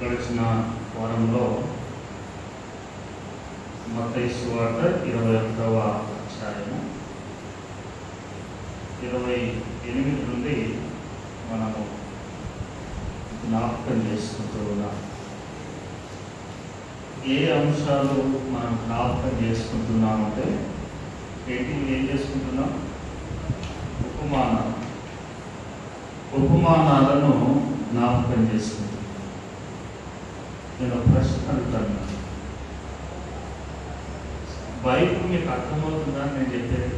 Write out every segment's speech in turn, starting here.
గడిచిన వారంలో మత్తయి సువార్త 21వ అధ్యాయము 28 నుండి మనము జ్ఞాపకం చేసుకుంటూ ఉన్నాం. ఏ అంశాలు మనం జ్ఞాపకం చేసుకుంటున్నామంటే ఏం చేసుకుంటున్నాం? ఉపమానాలను జ్ఞాపకం చేసుకుంటున్నాం. నేను ప్రశ్న అడుగుతాను, బైబిల్ మీకు అర్థమవుతుందా నేను చెప్పేది?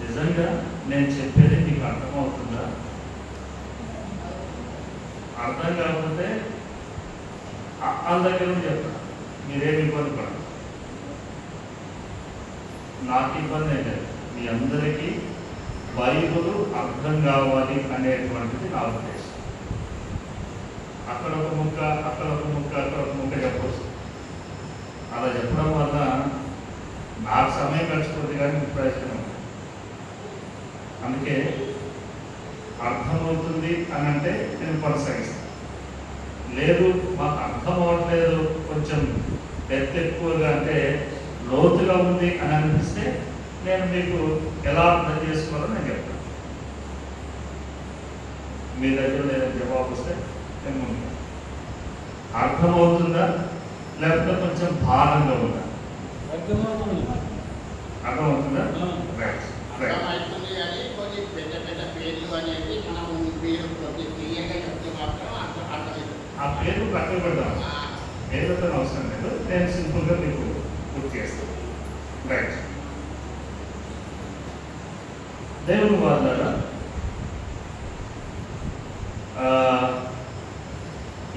నిజంగా నేను చెప్పేది మీకు అర్థమవుతుందా? అర్థం కాకపోతే వాళ్ళ దగ్గర చెప్తాను, మీరేమి ఇబ్బంది పడదు, నాకు ఇబ్బంది లేదు. మీ అందరికీ బైబిల్ అర్థం కావాలి అనేటువంటిది నా ఉద్దేశం. అక్కడ ఒక ముక్క, అక్కడ ఒక ముక్క, అక్కడ ఒక ముక్క చెప్పవచ్చు. అలా చెప్పడం వల్ల నాకు సమయం గడిచిపోతుంది కానీ మీకు ప్రయోజనం. అందుకే అర్థమవుతుంది అని అంటే నేను కొనసాగిస్తాను. లేదు మాకు అర్థం అవ్వట్లేదు, కొంచెం డెప్త్ ఎక్కువగా అంటే లోతుగా ఉంది అని అనిపిస్తే నేను మీకు ఎలా అర్థం చేసుకోవాలో నేను చెప్తాను. మీ దగ్గర లేదా జవాబు వస్తే నేను ముందు అర్థమవుతుందా లేకపోతే కొంచెం భారంగా ఉందా? అర్థమవుతుందా? ఆ పేరు పక్కన పెడదాం, ఏదైతే అవసరం లేదు, నేను సింపుల్గా మీకు పూర్తి చేస్తాను. రైట్. దేవుని వార్తగా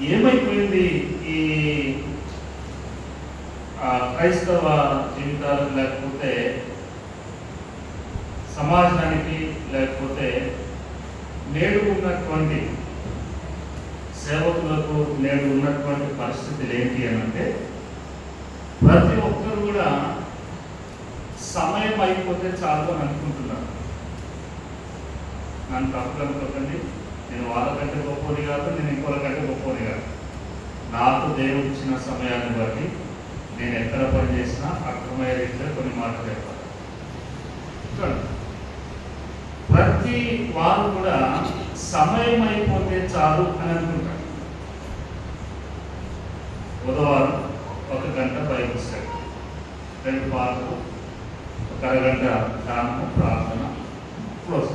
ఏమైపోయింది ఈ క్రైస్తవ జీవితాలకు, లేకపోతే సమాజానికి, లేకపోతే నేడు ఉన్నటువంటి సేవకులకు నేడు ఉన్నటువంటి పరిస్థితులు ఏంటి అని అంటే, ప్రతి ఒక్కరు కూడా సమయం అయిపోతే చాలు అని అనుకుంటున్నారు. నన్ను తప్పుగా అనుకోకండి, నేను వాళ్ళకంటే గొప్పది కాదు, నేను ఇంకోళ్ళకంటే గొప్పది కాదు. నాకు దేవుడు ఇచ్చిన సమయాన్ని బట్టి నేను ఎక్కడ పని చేసినా అర్థమయ్యే రీతిలో కొన్ని మాటలు చెప్పాలి. చూడండి, ప్రతి వారు కూడా సమయం అయిపోతే చాలు అని అనుకుంటారు. బుధవారం 1 గంట బైబిల్ స్టడీ, 2 పాటలు, 1 అరగంట ధ్యానము, ప్రార్థన, క్లోజ్.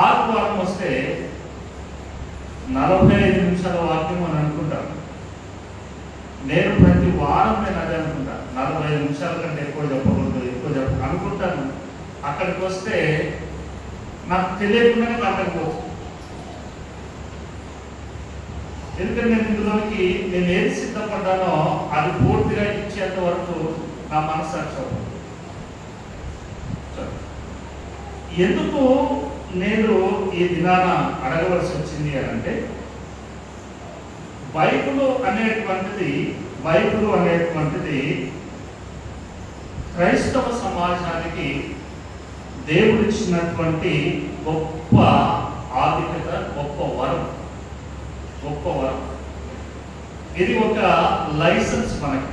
ఆదివారం వస్తే 45 నిమిషాల వాక్యం అని అనుకుంటాను. నేను ప్రతి వారం నేను అదే అనుకుంటాను, 45 నిమిషాల కంటే ఎక్కువ చెప్పకూడదు, అనుకుంటాను. అక్కడికి వస్తే నాకు తెలియకుండానే కట్టకపోవచ్చు. ఎందుకంటే నేను ఇందులోకి నేను ఏది సిద్ధపడ్డానో అది పూర్తిగా ఇచ్చేంత వరకు నా మనస్సాక్షి. ఎందుకు నేను ఈ దినాన అడగవలసి వచ్చింది అని అంటే, బైబిల్ అనేటువంటిది క్రైస్తవ సమాజానికి దేవుడు ఇచ్చినటువంటి గొప్ప ఆధిక్యత, గొప్ప వరం. ఇది ఒక లైసెన్స్ మనకి,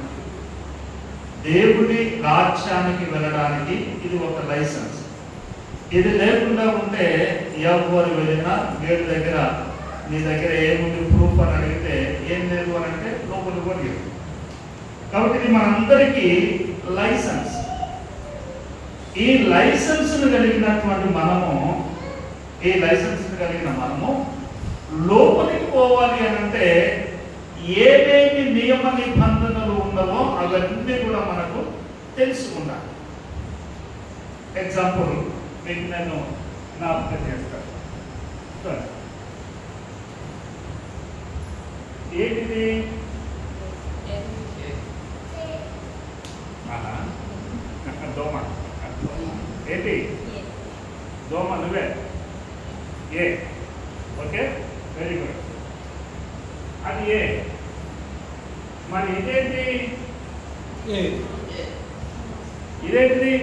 దేవుడి రాజ్యానికి వెళ్ళడానికి ఇది ఒక లైసెన్స్. ఇది లేకుండా ఉంటే ఎవరు వెళ్ళినా గేటు దగ్గర నీ దగ్గర ఏముంది ప్రూఫ్ అని అడిగితే ఏం లేదు అని అంటే లోపలికి కూడా లేదు. కాబట్టి ఇది మనందరికీ లైసెన్స్. ఈ లైసెన్స్ కలిగిన మనము లోపలికి పోవాలి అని అంటే ఏమేమి నియమ నిబంధనలు ఉన్నవో అవన్నీ కూడా మనకు తెలుసుకుందాం. ఎగ్జాంపుల్ మీకు నేను జ్ఞాపకం చేస్తాను. ఏంటిది? దోమ. ఏంటి దోమ? నువ్వే. ఏ? Okay, very good. అది ఏ. మరి ఇదేంటి? ఇదేంటిది?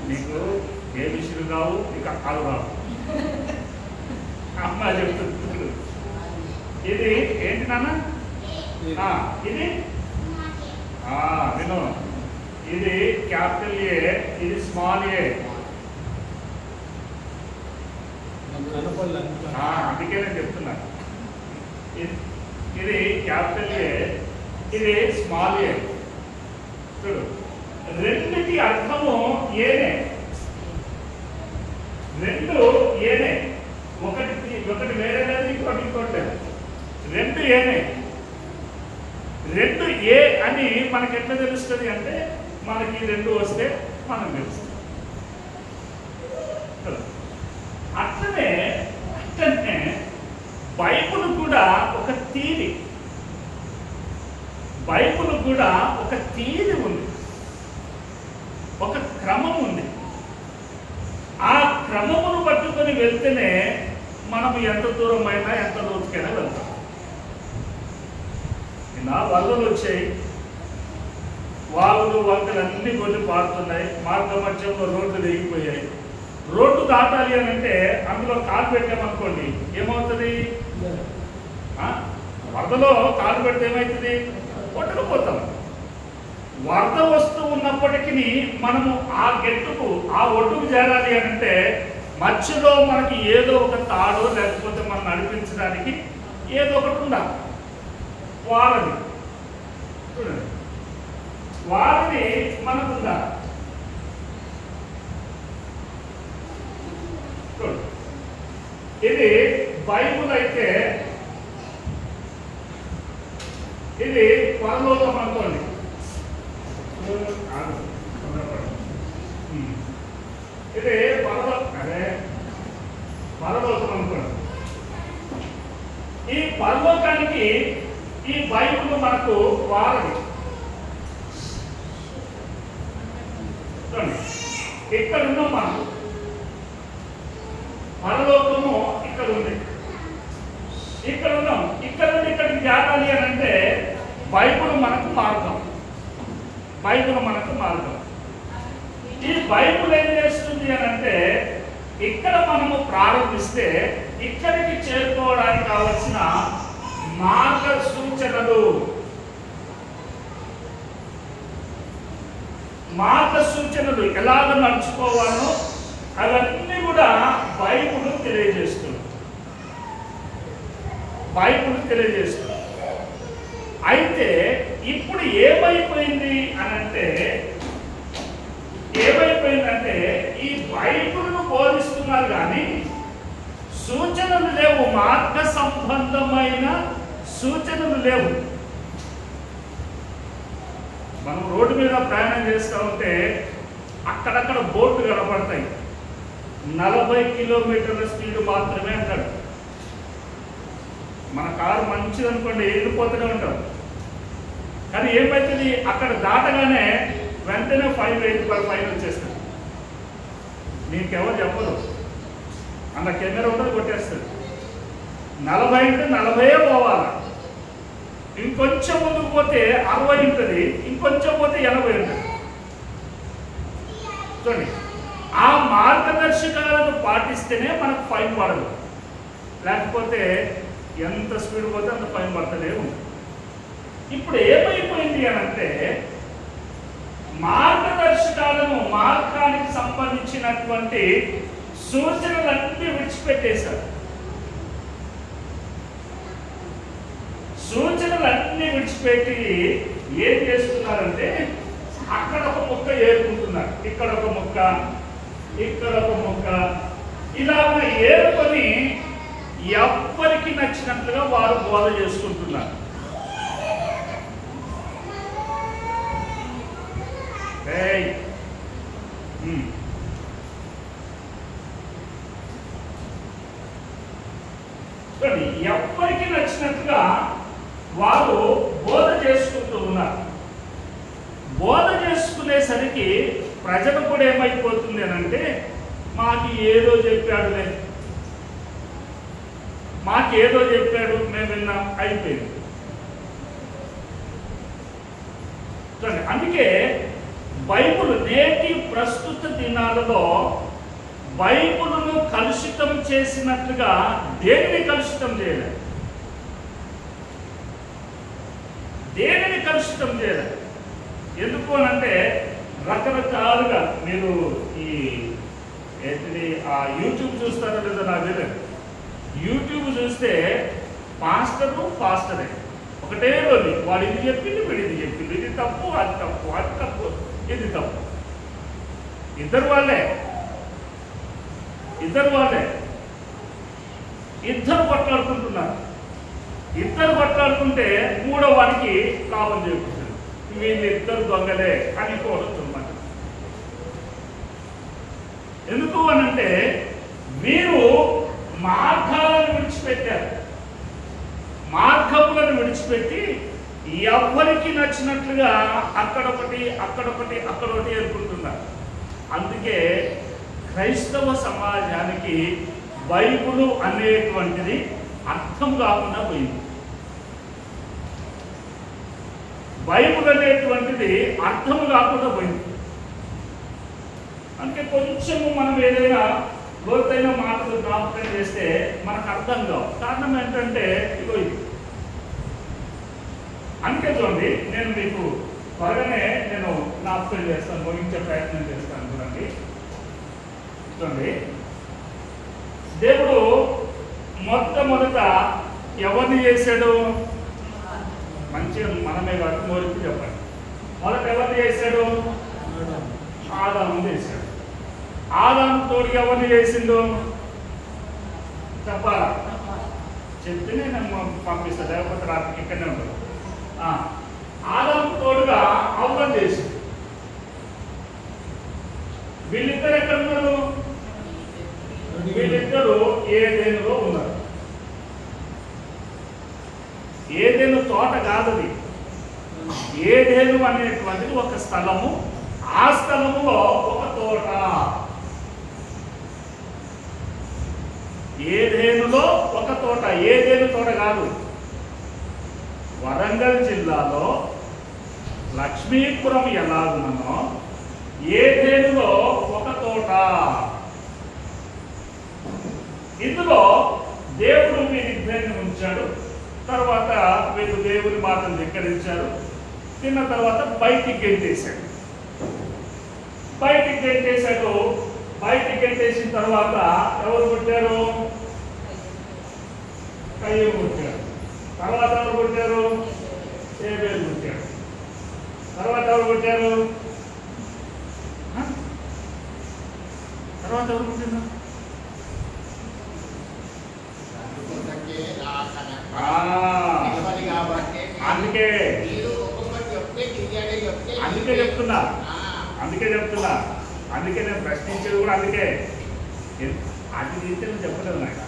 నీకు ఏ విషయాలు కావు, నీకు అక్కలు రావు. అమ్మ చెప్తుంది. ఇది ఏంటి నాన్న? ఇది విను, ఇది క్యాపిటల్ ఏ, ఇది స్మాల్ ఏ. అందుకే నేను చెప్తున్నాను. ఇది క్యాపిటల్ ఏ, ఇది స్మాల్ ఏ. చూడు, రెండింటి అర్థము ఏనే, రెండు ఏనే. ఒకటి వేరే లేదు, ఇంకోటి లేదు. రెండు ఏనే. రెండు ఏ అని మనకి ఎట్లా తెలుస్తుంది అంటే, మనకి రెండు వస్తే మనకు తెలుస్తుంది. అట్లనే బైబిల్ కూడా ఒక థియరీ, బైబిల్ కూడా ఒక థియరీ ఉంది, ఒక క్రమం ఉంది. ఆ క్రమమును పట్టుకొని వెళ్తేనే మనం ఎంత దూరమైనా ఎంత లోతుకైనా వెళ్తాం. నా వరదలు వచ్చాయి, వాగులు వంకలు అన్ని కొన్ని పారుతున్నాయి, మార్గ మధ్యంలో రోడ్లు దిగిపోయాయి. రోడ్డు దాటాలి అని అంటే అందులో కాలు పెట్టామనుకోండి, ఏమవుతుంది? వరదలో కాలు పెడితే ఏమవుతుంది? కొట్టుకుపోతాం. వరద వస్తూ ఉన్నప్పటికీ మనము ఆ గెట్టుకు, ఆ ఒడ్డుకు చేరాలి అని అంటే మధ్యలో మనకి ఏదో ఒక తాడో లేకపోతే మనం నడిపించడానికి ఏదో ఒకటి ఉండాలి. వారధి, చూడండి, వారధి మనకు ఉండాలి. ఇది బైబుల్ అయితే ఇది పరలోకం అనుకోండి. ఇది పరలోకం అనుకోండి. ఈ పరలోకానికి ఈ బైబుల్ మనకు వారధి. ఇక్కడ ఉన్నాం మనం, పరలోకము ఇక్కడ ఉంది, ఇక్కడ ఉన్నాం. ఇక్కడ నుండి ఇక్కడికి చేరాలి అని అంటే బైబిల్ మనకు మార్గం, బైబిల్ మనకు మార్గం. ఈ బైబిల్ ఏం చేస్తుంది అని అంటే, ఇక్కడ మనము ప్రారంభిస్తే ఇక్కడికి చేరుకోవడానికి కావలసిన మార్గ సూచనలు, ఎలాగ నడుచుకోవాలో అవన్నీ కూడా బైబిల్ తెలియజేస్తుంది. అయితే ఇప్పుడు ఏమైపోయిందంటే ఈ బైబిల్ను బోధిస్తున్నారు కానీ సూచనలు లేవు, మార్గ సంబంధమైన సూచనలు లేవు. మనం రోడ్డు మీద ప్రయాణం చేస్తూ ఉంటే అక్కడక్కడ బోర్డు కనపడతాయి, 40 కిలోమీటర్ల స్పీడ్ మాత్రమే అంటాడు. మన కారు మంచిది అనుకోండి, వెళ్ళిపోతూనే ఉంటాం. కానీ ఏమవుతుంది, అక్కడ దాటగానే వెంటనే 585 ఫైన్ వచ్చేస్తుంది. నీకెవరు చెప్పరు, అన్న కెమెరా ఉండదు, కొట్టేస్తుంది. 40 అంటే 40 పోవాలి. ఇంకొంచెం ముందుకు పోతే 60 ఉంటుంది, ఇంకొంచెం పోతే 80 ఉంటుంది. చూడండి, ఆ మార్గదర్శకాలను పాటిస్తేనే మనకు ఫైన్ పడదు, లేకపోతే ఎంత స్పీడ్ పోతే అంత ఫైన్ పడుతూనే ఉంది. ఇప్పుడు ఏమైపోయింది అని అంటే, మార్గదర్శకాలను, మార్గానికి సంబంధించినటువంటి సూచనలన్నీ విడిచిపెట్టేశారు. సూచనలన్నీ విడిచిపెట్టి ఏం చేస్తున్నారంటే, అక్కడ ఒక ముక్క ఏరుకుంటున్నారు, ఇక్కడ ఒక ముక్క, ఇక్కడ ఒక ముక్క, ఇలా ఏరుకొని ఎవ్వరికి నచ్చినట్లుగా వారు బోధ చేసుకుంటున్నారు. ఎవ్వరికి నచ్చినట్టుగా వారు బోధ చేసుకుంటూ ఉన్నారు. బోధ చేసుకునేసరికి ప్రజలు కూడా ఏమైపోతుంది అని అంటే, మాకు ఏదో చెప్పాడులే, మాకేదో చెప్పాడు, మేము విన్నాం, అయిపోయింది. అందుకే బైబుల్ నేటి ప్రస్తుత దినాలలో బైబుల్ను కలుషితం చేసినట్లుగా దేనిని కలుషితం చేయలేదు, దేనిని కలుషితం చేయలేదు. ఎందుకు అనంటే రకరకాలుగా మీరు ఈ యూట్యూబ్ చూస్తారో లేదో నాకు తెలియదు. యూట్యూబ్ చూస్తే పాస్టరే ఒకటే రోజు వాడు ఇది చెప్పింది వీడు ఇది చెప్పింది, ఇది తప్పు అది తప్పు అది తప్పు ఇది తప్పు. ఇద్దరు వాళ్ళే ఇద్దరు కొట్లాడుకుంటున్నారు. ఇద్దరు కొట్లాడుకుంటే మూడో వాడికి లాభం చేకూరుతుంది. వీళ్ళిద్దరు దొంగలే అని కోరుతున్నమాట. ఎందుకు అనంటే మీరు మార్గాలను విడిచిపెట్టారు, మార్గములను విడిచిపెట్టి ఎవరికి నచ్చినట్లుగా అక్కడొకటి ఏర్పడుతున్నారు. అందుకే క్రైస్తవ సమాజానికి బైబుల్ అనేటువంటిది అర్థం కాకుండా పోయింది. బైబుల్ అనేటువంటిది అర్థం కాకుండా పోయింది. అంటే కొంచెము మనం ఏదైనా లోతైన మాటలు జ్ఞాపకం చేస్తే మనకు అర్థం కావు. కారణం ఏంటంటే ఇగో ఇది. అందుకే చూడండి, నేను మీకు త్వరగానే జ్ఞాపకం చేస్తాను, ముగించే ప్రయత్నం చేస్తాను. చూడండి, దేవుడు మొట్టమొదట ఎవరిని చేశాడు? మంచిగా మనమే కాదు, మోరికి చెప్పండి. మొదట ఎవరిని చేశాడు? ఆదాము చేశాడు. ఆదాము తోడు ఎవరిని చేసిండు చెప్పాలా? చెప్తే నేను పంపిస్తాను, లేకపోతే రాత్రికి ఇక్కడనే ఉండదు. ఆదాము తోడుగా అవ్వని చేసిండు. వీళ్ళిద్దరు ఎక్కడ ఉన్నారు? వీళ్ళిద్దరూ ఏదెనులో ఉన్నారు. ఏదెను తోట కాదది. ఏదెను అనేటువంటిది ఒక స్థలము, ఆ స్థలములో ఒక తోట. ఏదేనులో ఒక తోట, ఏదేను తోట కాదు. వరంగల్ జిల్లాలో లక్ష్మీపురం ఎలాగునో ఏదేనులో ఒక తోట. ఇందులో దేవుడు వీరిద్దరిని ఉంచాడు. తర్వాత వీళ్ళు దేవుని మాటను ధిక్కరించారు. తిన్న తర్వాత బయటికి గెంటేశాడు. బయటికి గెంటేసిన తర్వాత ఎవరు పుట్టారు? కయ్యూము పుట్టాడు. తర్వాత ఎవరు పుట్టారు? హేబెలు పుట్టాడు. తర్వాత ఎవరు పుట్టారు? అందుకే నేను ప్రశ్నించేది కూడా అందుకే. అది తీస్తే నేను చెప్పలేదు నాకు.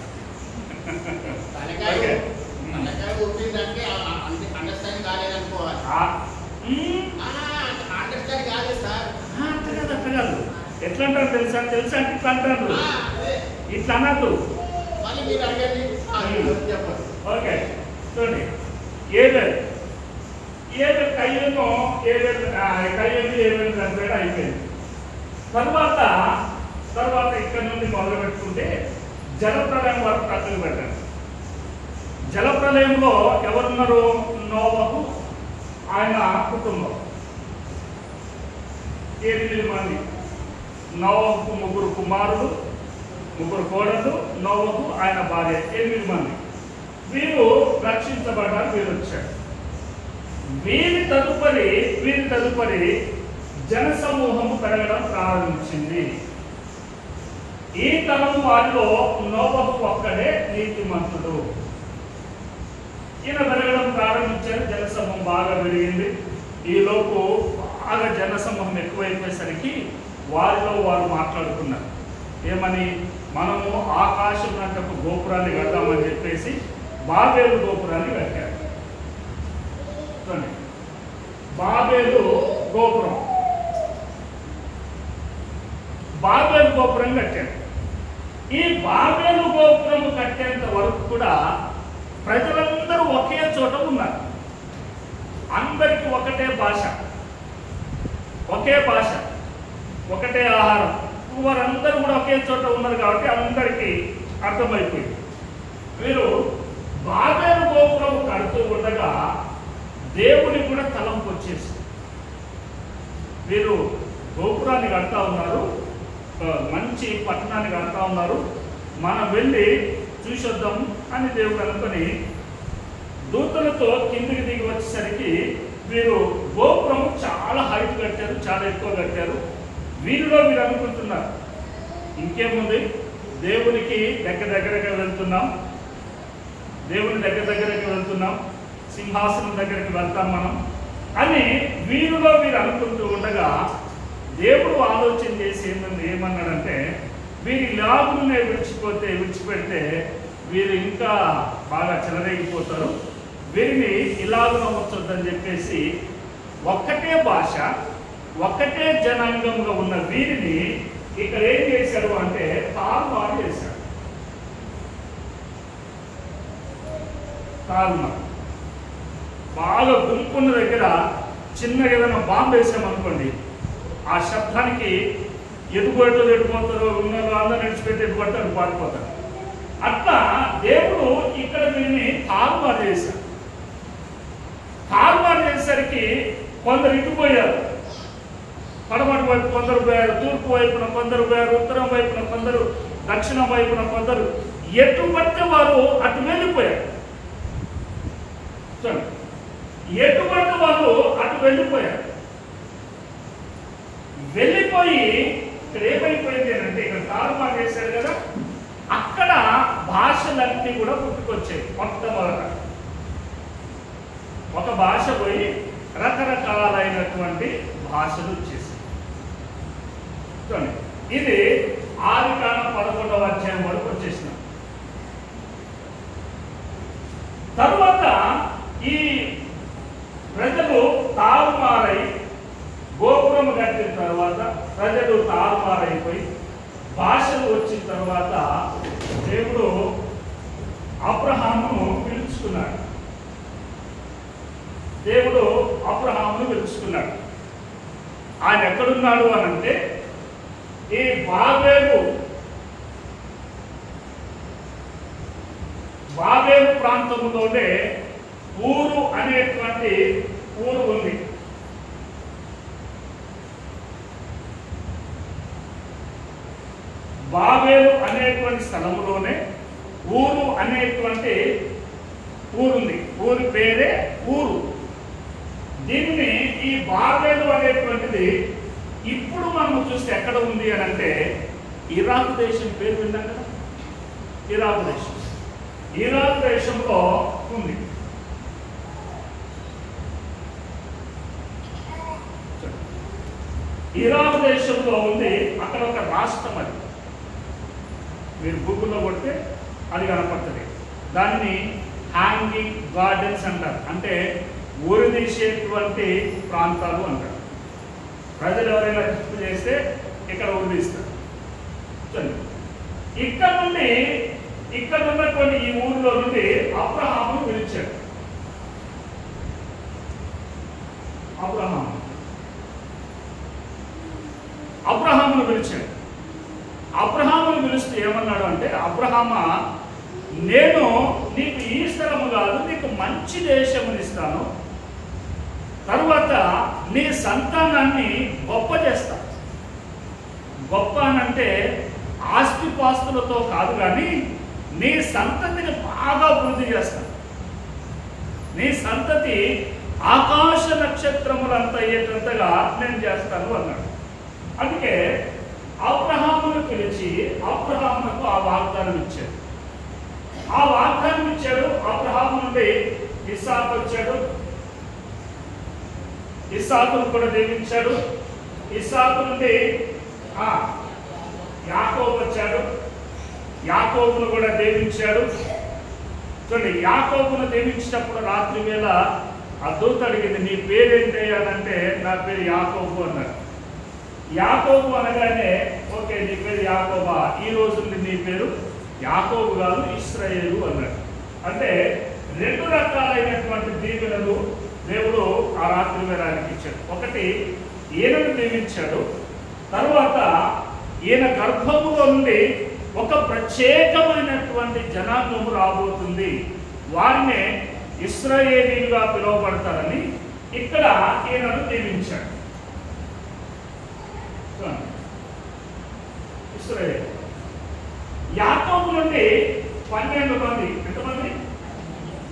అట్టగాదు. ఎట్లా అంటారు తెలుసా అంటే ఇట్లా అంటారు, ఇట్లా అన్నట్టు. ఓకే చూడండి, ఏబెల్ కయ్యూను చనిపోయాడు, అయిపోయింది. తర్వాత ఇక్కడ నుండి మొదలు పెట్టుకుంటే జలప్రలయం వరకు ప్రక్కన పెట్టారు. జలప్రలయంలో ఎవరున్నారు? నోవహు, ఆయన కుటుంబం 8 మంది. నోవహుకు 3 కుమారులు, 3 కోడళ్ళు, నోవహు ఆయన భార్య, 8 మంది. వీరు రక్షించబడ్డారు, వీరు వచ్చారు. వీరి తదుపరి జనసమూహము పెరగడం ప్రారంభించింది. ఈ తరం వారిలో నోవహు ఒక్కడే నీతిమంతుడు. ఈయన పెరగడం ప్రారంభించారు. జనసమూహం బాగా పెరిగింది. ఈలోపు బాగా జనసమూహం ఎక్కువైపోయేసరికి వారిలో వారు మాట్లాడుకున్నారు. ఏమని? మనము ఆకాశం అంటే ఒక గోపురాన్ని కడదామని చెప్పేసి బాబేలు గోపురాన్ని కట్టారు. బాబేలు గోపురం కట్టారు. ఈ బాబేలు గోపురం కట్టేంత వరకు కూడా ప్రజలందరూ ఒకే చోట ఉన్నారు. అందరికీ ఒకటే భాష, ఒకే భాష, ఒకటే ఆహారం, వారందరూ కూడా ఒకే చోట ఉన్నారు కాబట్టి అందరికీ అర్థమైపోయింది. వీరు బాబేలు గోపురం కడుతూ ఉండగా దేవుని కూడా తలంపు వచ్చేసి వీరు గోపురాన్ని కడతా ఉన్నారు, మంచి పట్టణాన్ని కడతా ఉన్నారు, మనం వెళ్ళి చూసొద్దాం అని దేవుడు అనుకొని దూతలతో కిందికి దిగి వచ్చేసరికి వీరు గోపురం చాలా హైట్ కట్టారు, చాలా ఎక్కువ కట్టారు. వీరిలో మీరు అనుకుంటున్నారు ఇంకేముంది, దేవునికి దగ్గరగా వెళ్తున్నాం, దేవుని దగ్గరకి వెళ్తున్నాం, సింహాసనం దగ్గరికి వెళ్తాం మనం అని వీరిలో వీరు అనుకుంటూ ఉండగా దేవుడు ఆలోచన చేసి ఏమన్నాడంటే వీరి లాభునే విడిచిపెడితే వీరు ఇంకా బాగా చెలరేగిపోతారు, వీరిని ఇలాగున ఉంచొద్దని చెప్పేసి ఒక్కటే భాష, ఒక్కటే జనాంగంగా ఉన్న వీరిని ఇక్కడ ఏం చేశాడు అంటే తారుమారు చేశాడు. తారుమారు బాగా గుంపున్న దగ్గర చిన్నగా ఏదైనా బాంబు వేసామనుకోండి, ఆ శబ్దానికి ఎటుపోతారో అందరూ నడిచిపెట్టి ఎటుపడతారు పారిపోతారు. అట్లా దేవుడు ఇక్కడ వీరిని తారుమారు చేశాడు. తారుమారు చేసేసరికి కొందరు ఇటుపోయారు, పడమటి వైపు కొందరు పోయారు, తూర్పు వైపున కొందరు పోయారు, ఉత్తరం వైపున కొందరు, దక్షిణం వైపున కొందరు, ఎటు పడితే వారు అటు వెళ్ళిపోయారు. చూడండి, ఎటు పడితే వాళ్ళు అటు వెళ్ళిపోయారు. వెళ్ళిపోయి ఇక్కడ ఏమైపోయింది అంటే ఇక్కడ తారుమారు చేశారు కదా, అక్కడ భాషలన్నీ కూడా పుట్టుకొచ్చాయి. మొట్టమొదట ఒక భాష పోయి రకరకాలైనటువంటి భాషలు వచ్చేసాయి. చూడండి, ఇది ఆదికాండం 11వ అధ్యాయం వరకు వచ్చేసినాం. తరువాత ఈ ప్రజలు తారుమారై గోపురం కట్టిన తర్వాత ప్రజలు తారుమారైపోయి భాషలు వచ్చిన తర్వాత దేవుడు అబ్రహామును పిలుచుకున్నాడు. దేవుడు అబ్రహామును పిలుచుకున్నాడు. ఆయన ఎక్కడున్నాడు అని అంటే ఈ బాబేలు ప్రాంతంలోనే ఊరు అనేటువంటి ఊరు ఉంది. బాబేలు అనేటువంటి స్థలంలోనే ఊరు అనేటువంటి ఊరుంది. ఊరి పేరే ఊరు. దీన్ని ఈ బాబేలు అనేటువంటిది ఇప్పుడు మనం చూస్తే ఎక్కడ ఉంది అని అంటే ఇరాక్ దేశం పేరు విన్నాం కదా, ఇరాక్ దేశంలో ఉంది. ఇరాక్ దేశంలో ఉంది. అక్కడ ఒక రాష్ట్రం, అది మీరు గూగుల్లో కొడితే అది కనపడుతుంది. దానిని హ్యాంగింగ్ గార్డెన్స్ అంటారు, అంటే ఊరిదీసేటువంటి ప్రాంతాలు అంటారు. ప్రజలు ఎవరైనా తప్పు చేస్తే ఇక్కడ ఊరిదీస్తారు. ఇక్కడ ఉన్నటువంటి ఈ ఊరిలో నుండి అబ్రహామును పిలిచాడు. అబ్రహామును పిలిస్తే ఏమన్నాడు అంటే, అబ్రహామా, నేను నీకు ఈ స్థలము కాదు, నీకు మంచి దేశమునిస్తాను, తరువాత నీ సంతానాన్ని గొప్ప చేస్తా. గొప్ప అనంటే ఆస్తిపాస్తులతో కాదు, కానీ నీ సంతతిని బాగా అభివృద్ధి చేస్తాను. నీ సంతతి ఆకాశ నక్షత్రములంతా అయ్యేటంతగా నేను చేస్తాను అన్నాడు. అందుకే అబ్రహామును పిలిచి అబ్రహామునకు ఆ వాగ్దానం ఇచ్చాడు. అబ్రహాము నుండి ఇస్సాకు వచ్చాడు. ఇస్సాకును కూడా దీవించాడు. ఇస్సాకు నుండి యాకోబు వచ్చాడు. యాకోబును కూడా దీవించాడు. చూడండి, యాకోబును దీవించినప్పుడు రాత్రి వేళ ఆ దూత అడిగింది, నీ పేరేంటి అంటే నా పేరు యాకోబు అన్నాడు. యాకోబు అనగానే, ఓకే నీ పేరు యాకోబా, ఈ రోజు నీ పేరు యాకోబు కాదు ఇశ్రాయేలు అన్నాడు. అంటే రెండు రకాలైనటువంటి దీవెనలు దేవుడు ఆ రాత్రి వేళ ఆయనకి ఇచ్చాడు. ఒకటి ఈయనను దీవించాడు. తర్వాత ఈయన గర్భములో నుండి ఒక ప్రత్యేకమైనటువంటి జనాంగము రాబోతుంది, వారినే ఇశ్రాయేలీలుగా పిలువబడతారని ఇక్కడ ఈయనను దీవించాడు. ఇశ్రాయేలు యాకోబు నుండి 12 మంది, ఎంతమంది?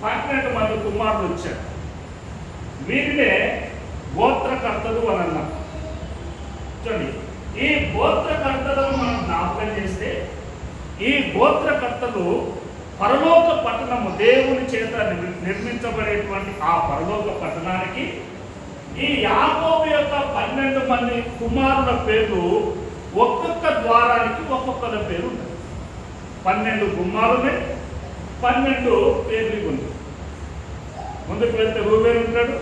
12 మంది కుమారులు వచ్చారు. వీరినే గోత్రకర్తలు అని అన్నాం. చూడండి, ఈ గోత్రకర్తలను మనం జ్ఞాపకం చేస్తే, ఈ గోత్రకర్తలు పరలోక పట్టణము, దేవుని చేత నిర్మించబడేటువంటి ఆ పరలోక పట్టణానికి ఈ యాకోబు యొక్క 12 మంది కుమారుల పేర్లు ఒక్కొక్క ద్వారానికి ఒక్కొక్కల పేరు ఉంటుంది. 12 గుమ్మాలునే 12 పేర్లు ఉంది. ముందుకు వెళ్తే రూబేన్ ఉంటాడు,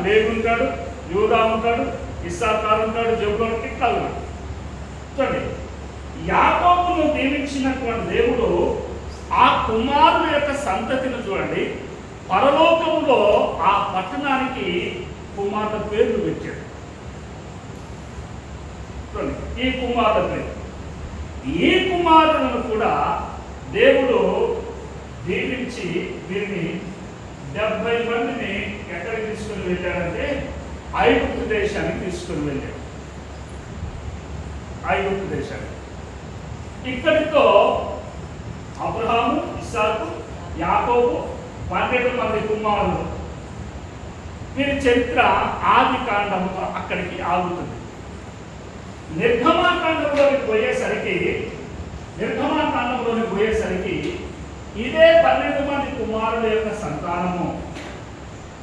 లేవి ఉంటాడు, యూదా ఉంటాడు, ఇస్సాకారు ఉంటాడు, జెబూలూను, ఇట్లా ఉన్నాడు. చూడండి, యాకోబును దీవించినటువంటి దేవుడు ఆ కుమారుల యొక్క సంతతిని చూడండి, పరలోకములో ఆ పట్టణానికి కుమారుల పేర్లు పెట్టాడు. చూడండి, ఈ కుమారుల పేరు, ఈ కుమారులను కూడా దేవుడు దీవించి వీరిని 70 మందిని ఎక్కడికి తీసుకుని వెళ్ళాడంటే ఐగుప్తు దేశానికి తీసుకుని వెళ్ళాడు. ఐగుప్తు దేశానికి. ఇక్కడితో అబ్రహాము, ఇస్సాకు, యాకోబు 12 మంది కుమారులు, వీరి చరిత్ర ఆది కాండము అక్కడికి ఆగుతుంది. నిర్గమాకాండంలోకి పోయేసరికి ఇదే 12 మంది కుమారుల యొక్క సంతానము,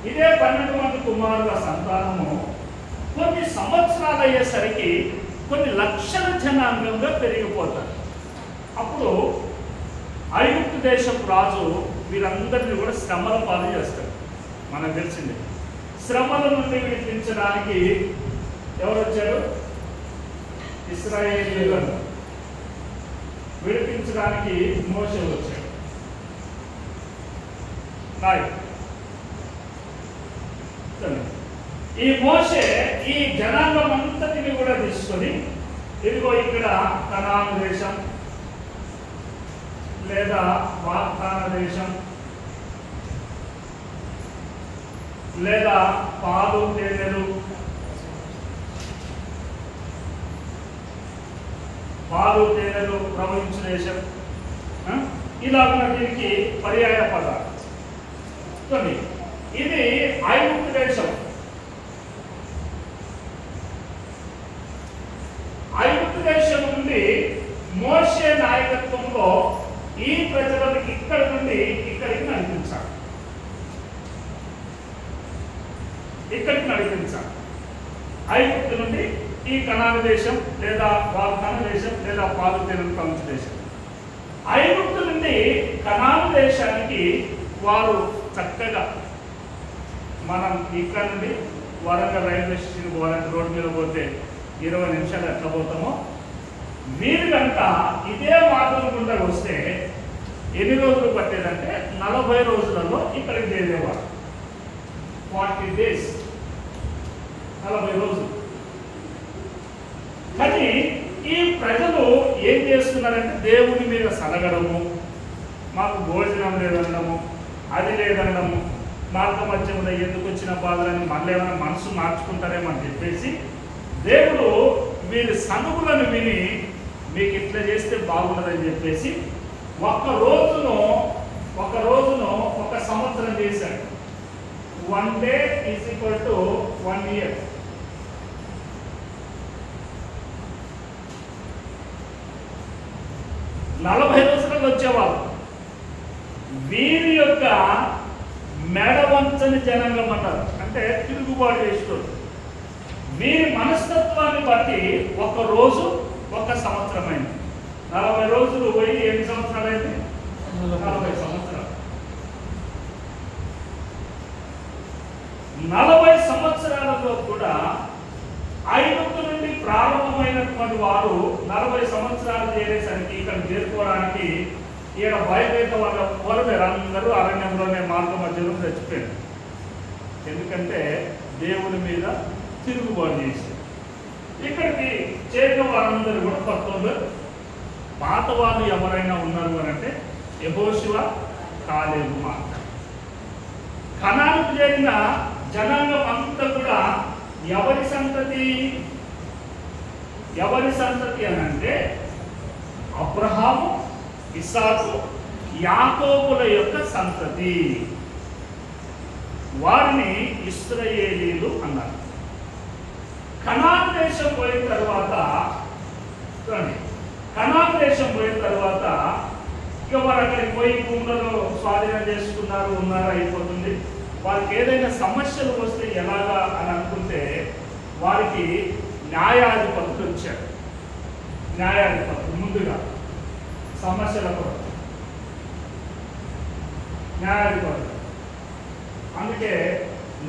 ఇదే 12 మంది కుమారుల సంతానము కొన్ని సంవత్సరాలు అయ్యేసరికి కొన్ని లక్షల జనాంగంగా పెరిగిపోతారు. అప్పుడు ఐగుప్తు దేశపు రాజు వీరందరినీ కూడా శ్రమల పాలు చేస్తాడు. మనకు తెలిసిందే, శ్రమల నుండి విడిపించడానికి ఎవరు వచ్చారు? ఇశ్రాయేలీయులను విడిపించడానికి మోషే వచ్చాడు. ఈ మోషే ఈ జనాంగం అంతటిని కూడా తీసుకొని, ఇదిగో ఇక్కడ కనాను దేశం లేదా వాగ్దాన దేశం లేదా పాలు తేనెలు ప్రవహించిన దేశం, ఇలాగ దీనికి పర్యాయ పదాలు. ఇది ఐగుప్తు దేశం. ఐగుప్తు దేశం నుండి మోషే నాయకత్వంలో ఈ ప్రజలను ఇక్కడ నుండి ఇక్కడికి నడిపించాలి. ఐగుప్తు నుండి ఈ కనాను దేశం లేదా వాగ్దాన దేశం లేదా పాలు తేనెలు ప్రవహించిన దేశం. ఐగుప్తు నుండి కనాను దేశానికి వారు చక్కగా, మనం ఇక్కడ నుండి వరంగల్ రైల్వే స్టేషన్ పోవాలంటే రోడ్డు మీద పోతే 20 నిమిషాలు ఎట్లా పోతామో, మీరు కనుక ఇదే మార్గం గుండా వస్తే ఎన్ని రోజులు పట్టేదంటే 40 రోజులలో ఇక్కడికి చేరేవారు. 40 days, 40 రోజులు. కానీ ఈ ప్రజలు ఏం చేస్తున్నారంటే దేవుని మీద సలగడము, మాకు భోజనం లేదనడము, అది లేదనడము, మార్గ మధ్యంలో ఎందుకు వచ్చిన బాధలని మళ్ళీ ఏమైనా మనసు మార్చుకుంటారేమో అని చెప్పేసి దేవుడు వీరి సనుగులను విని మీకు ఇట్లా చేస్తే బాగుండదని చెప్పేసి ఒక రోజును ఒక సంవత్సరం చేశాడు. 1 day is equal to 1 year. నలభై రోజులలో వచ్చేవాళ్ళు. వీరి యొక్క మెడవంచని జనాంగం అంటారు, అంటే తిరుగుబాటు చేసేవాళ్ళు. వీరి మనస్తత్వాన్ని బట్టి ఒక రోజు ఒక సంవత్సరం అయింది. 40 రోజులు పోయి ఎన్ని సంవత్సరాలు అయింది? 40 సంవత్సరాలు. 40 సంవత్సరాలలో కూడా ఐగుప్తు నుండి ప్రారంభమైనటువంటి వారు 40 సంవత్సరాలు చేరేసరికి ఇక్కడ చేరుకోవడానికి ఈయన బయలుదేరిన వాళ్ళ కోరలేరు. అందరూ అరణ్యంలోనే మార్గ మధ్యలో చచ్చిపోయారు. ఎందుకంటే దేవుని మీద తిరుగుబాటు చేశారు. ఇక్కడికి చేరిన వారందరూ కూడా కొత్తలు. పాత వాళ్ళు ఎవరైనా ఉన్నారు అని అంటే యెహోషువ, కాలేబు మాత్రం. కనానుకు చేరిన జనాంగం అంతా కూడా ఎవరి సంతతి? ఎవరి సంతతి అని అంటే అబ్రహాము, ఇస్సాకు, యాకోబుల యొక్క సంతతి. వారిని ఇశ్రాయేలీలు అన్నారు. కనాను దేశం పోయిన తర్వాత ఇక వారు అక్కడికి పోయి భూములలో స్వాధీనం చేసుకున్నారు, ఉన్నారు, అయిపోతుంది. వారికి ఏదైనా సమస్యలు వస్తే ఎలాగా అని అనుకుంటే వారికి న్యాయాధిపతులు వచ్చారు. న్యాయాధిపతులు ముందుగా సమస్యల కొరకు న్యాయాధిపతులు. అందుకే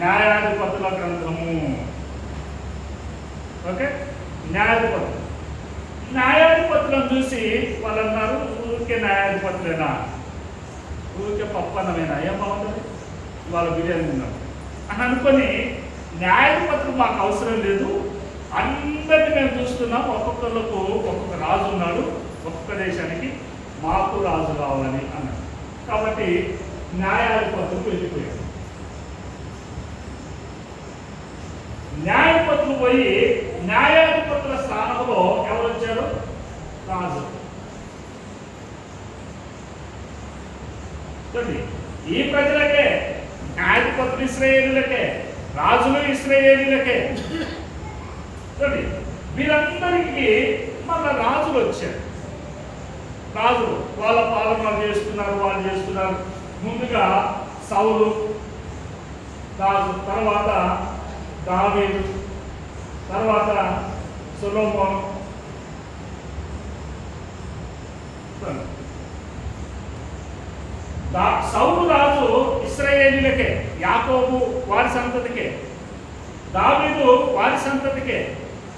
న్యాయాధిపతుల గ్రంథము. ఓకే, న్యాయాధిపతులను చూసి వాళ్ళు అన్నారు, ఊరికే న్యాయాధిపతులేనా, ఊరికే పప్పన్నమేనా, ఏం బాగుంటుంది, వాళ్ళ బిర్యానీ తిన్నాం అని అనుకొని న్యాయాధిపతులు మాకు అవసరం లేదు, అందరినీ మేము చూస్తున్నాం, ఒక్కొక్కళ్ళకు ఒక్కొక్క రాజు ఉన్నాడు, ఒక్కొక్క దేశానికి మాకు రాజు కావాలని అన్నారు. కాబట్టి న్యాయాధిపతులు వెళ్ళిపోయారు. న్యాయాధిపతులు పోయి న్యాయాధిపతుల స్థానంలో ఎవరు వచ్చారు? రాజు. ఈ ప్రజలకే న్యాయాధిపతులు ఇశ్రాయేలీలకే, రాజులు ఇశ్రాయేలీలకే. వీరందరికీ మళ్ళా రాజులు వచ్చారు. రాజులు వాళ్ళ పాలన చేస్తున్నారు, వాళ్ళు చేస్తున్నారు. ముందుగా సౌలు రాజు, తర్వాత దావీదు, తర్వాత సొలొమోను. సౌలు రాజు ఇశ్రాయేలీలకే, యాకోబు వారి సంతతికే, దావీదు వారి సంతతికే,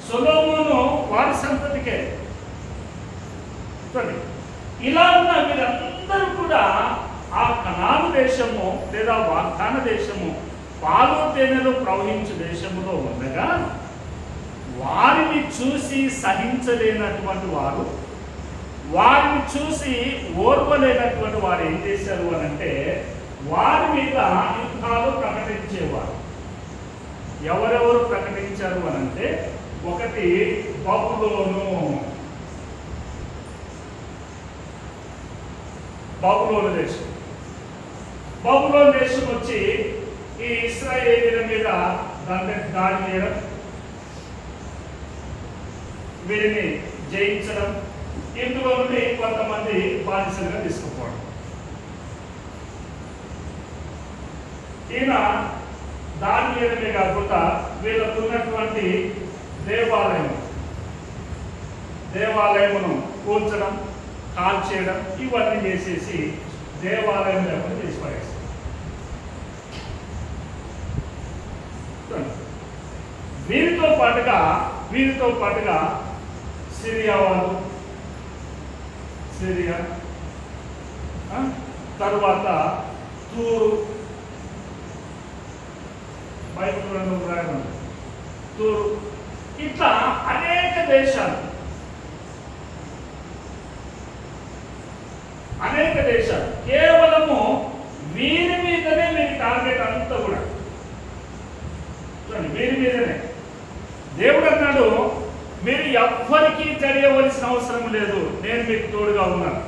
సొలొమోను వారి సంతతికే. ఇలా ఉన్న వీరందరూ కూడా ఆ కనాను దేశము లేదా వాగ్దాన దేశము, పాలు తేనెలు ప్రవహించు దేశములో ఉండగా వారిని చూసి సహించలేనటువంటి వారు, వారిని చూసి ఓర్వలేనటువంటి వారు ఏం చేశారు అని అంటే వారి మీద యుద్ధాలు ప్రకటించేవారు. ఎవరెవరు ప్రకటించారు అని అంటే, ఒకటి బబులోను. బబులోను దేశం. బబులోను దేశం వచ్చి ఈ ఇశ్రాయేలీల మీద దాడి చేయడం, వీరిని జయించడం, ఇందులో నుండి కొంతమంది బానిసలుగా తీసుకుపోవడం. ఈయన దాడి చేయడమే కాకుండా వీళ్ళకు ఉన్నటువంటి దేవాలయమును కూల్చడం, కాల్చేయడం, ఇవన్నీ చేసేసి దేవాలయం లేకుండా చేసి పడేస్తారు. వీరితో పాటుగా సిరియా వాళ్ళు, తరువాత తూరు, బైబిల్లో రాయడం తూరు, ఇట్లా అనేక దేశాలు కేవలము వీరి మీదనే వీరి టార్గెట్ అంతా కూడా. వీరి మీదనే. దేవుడు అన్నాడు, మీరు ఎవ్వరికీ తెలియవలసిన అవసరం లేదు, నేను మీకు తోడుగా ఉన్నాను.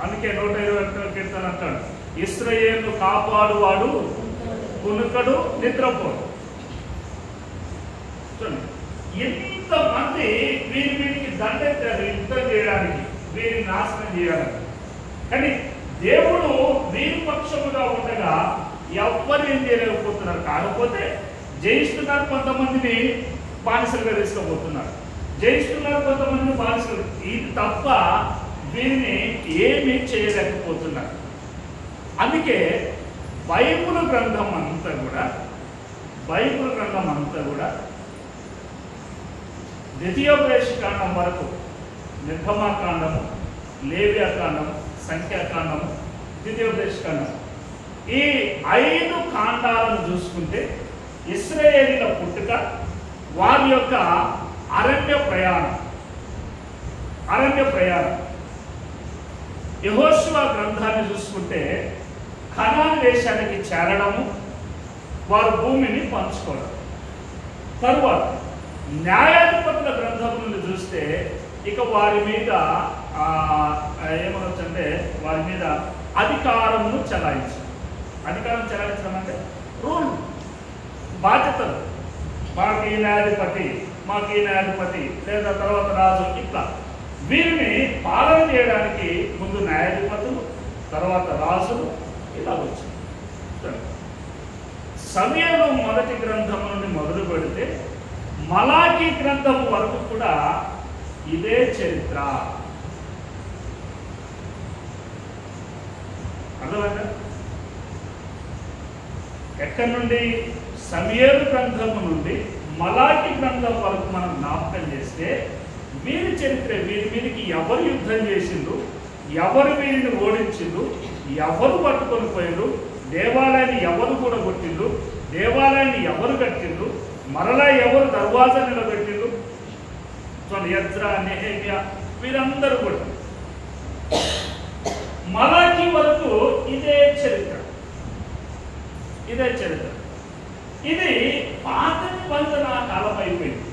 అందుకే 121 కీర్తన అంటాడు, ఇశ్రాయేలును కాపాడువాడు కునుకడు, నిద్రపోడు. ఎంతమంది వీరికి దండెత్తారు యుద్ధం చేయడానికి, వీరిని నాశనం చేయాలని. కానీ దేవుడు వీరి పక్షముగా ఉండగా ఎవ్వరు ఏం చేయలేకపోతున్నారు. కాకపోతే జయిస్తున్నారు, కొంతమందిని బానిసలుగా తీసుకోబోతున్నారు, జయిస్తున్నారు, కొంతమందిని బానిసలు. ఇది తప్ప వీరిని ఏమీ చేయలేకపోతున్నారు. అందుకే బైబిల్ గ్రంథం అంతా కూడా ద్వితీయోపదేశకాండం వరకు, నిర్గమాకాండము, లేవ్యాకాండము, సంఖ్యాకాండము, ద్వితీయోపదేశకాండం, ఈ 5 కాండాలను చూసుకుంటే ఇశ్రాయేలీల పుట్టుక, వారి యొక్క అరణ్య ప్రయాణం. యెహోషువ గ్రంథాన్ని చూసుకుంటే కనాను దేశానికి చేరడము, వారు భూమిని పంచుకోవడం. తరువాత న్యాయాధిపతుల గ్రంథం నుండి చూస్తే ఇక వారి మీద ఏమనొచ్చంటే వారి మీద అధికారమును చెలాయించడం. అధికారం చెలాయించడం అంటే రూల్, బాధ్యతలు. మాకు ఈ న్యాయాధిపతి లేదా తర్వాత రాజు, ఇట్లా వీరిని పాలన చేయడానికి ముందు న్యాయాధిపతులు, తర్వాత రాజులు, ఇలా వచ్చింది. సమూయేలు మొదటి గ్రంథం నుండి మొదలు పెడితే మలాకీ గ్రంథం వరకు కూడా ఇదే చరిత్ర. అర్థమైందా? ఎక్కడి నుండి? సమూయేలు గ్రంథము నుండి మలాకీ గ్రంథం వరకు మనం జ్ఞాపకం చేస్తే వీరి చరిత్ర, వీరి మీదకి ఎవరు యుద్ధం చేసిండ్రు, ఎవరు వీరిని ఓడించిండ్రు, ఎవరు పట్టుకొని పోయిండ్రు, దేవాలయాన్ని ఎవరు కూడా కొట్టిండ్రు, దేవాలయాన్ని ఎవరు కట్టిండ్రు, మరలా ఎవరు దర్వాజా నిలబెట్టిండ్రు, ఎజ్రా, నెహెమ్యా, వీరందరూ కూడా. మలాకీ వరకు ఇదే చరిత్ర. ఇది పాత నిబంధన కాలం అయిపోయింది.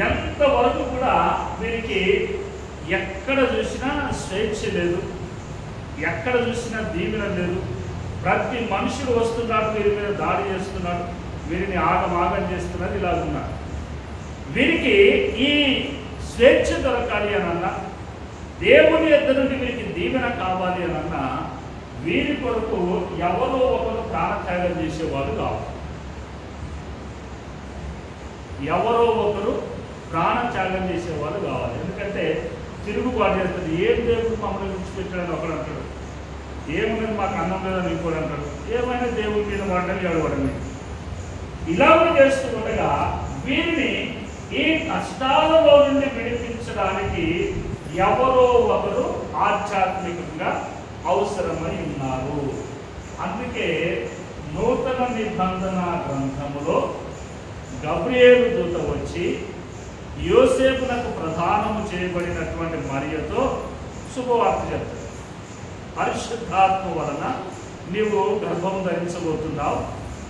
ఎంతవరకు కూడా వీరికి ఎక్కడ చూసినా స్వేచ్ఛ లేదు, ఎక్కడ చూసినా దీవెన లేదు. ప్రతి మనుషులు వస్తున్నాడు, వీరి మీద దాడి చేస్తున్నాడు, వీరిని ఆగం చేస్తున్నారు, ఇలా ఉన్నారు. వీరికి ఈ స్వేచ్ఛ దొరకాలి అనన్నా, దేవుని యొద్ద నుండి వీరికి దీవెన కావాలి అనన్నా, వీరి కొరకు ఎవరో ఒకరు ప్రాణత్యాగం చేసేవాళ్ళు కావాలి. ఎందుకంటే తిరుగుబాటు చేస్తుంది. ఏం దేవుడు మమ్మల్ని విడిచిపెట్టాడని ఒకడు అంటాడు, ఏమున్నది మాకు అన్నం లేదని ఇంకోటి అంటాడు, ఏమైనా దేవుడి మీద వాడని ఏడవడమే. ఇలా చేస్తూ ఉండగా వీరిని ఈ కష్టాలలో నుండి విడిపించడానికి ఎవరో ఒకరు ఆధ్యాత్మికంగా అవసరమై ఉన్నారు. అందుకే నూతన నిబంధన గ్రంథములో గబ్రియేలు దూత వచ్చి యోసేపునకు ప్రదానము చేయబడినటువంటి మరియతో శుభవార్త చెప్తాడు. పరిశుద్ధాత్మ వలన నీవు గర్భం ధరించబోతున్నావు,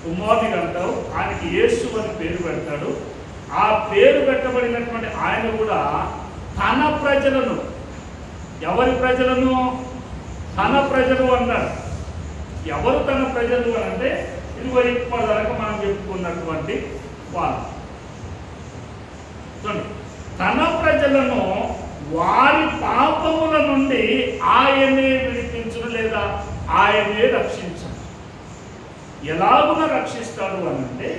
కుమారుని అంటావు, ఆయనకి యేసు అని పేరు పెడతాడు. ఆ పేరు పెట్టబడినటువంటి ఆయన కూడా తన ప్రజలను, ఎవరి ప్రజలను? తన ప్రజలు అన్నాడు. ఎవరు తన ప్రజలు అని అంటే ఇదిగో ఇప్పటివరకు మనం చెప్పుకున్నటువంటి వాళ్ళు. తన ప్రజలను వారి పాపముల నుండి ఆయనే విడిపించును, లేదా ఆయనే రక్షించను. ఎలాగున రక్షిస్తాడు అని అంటే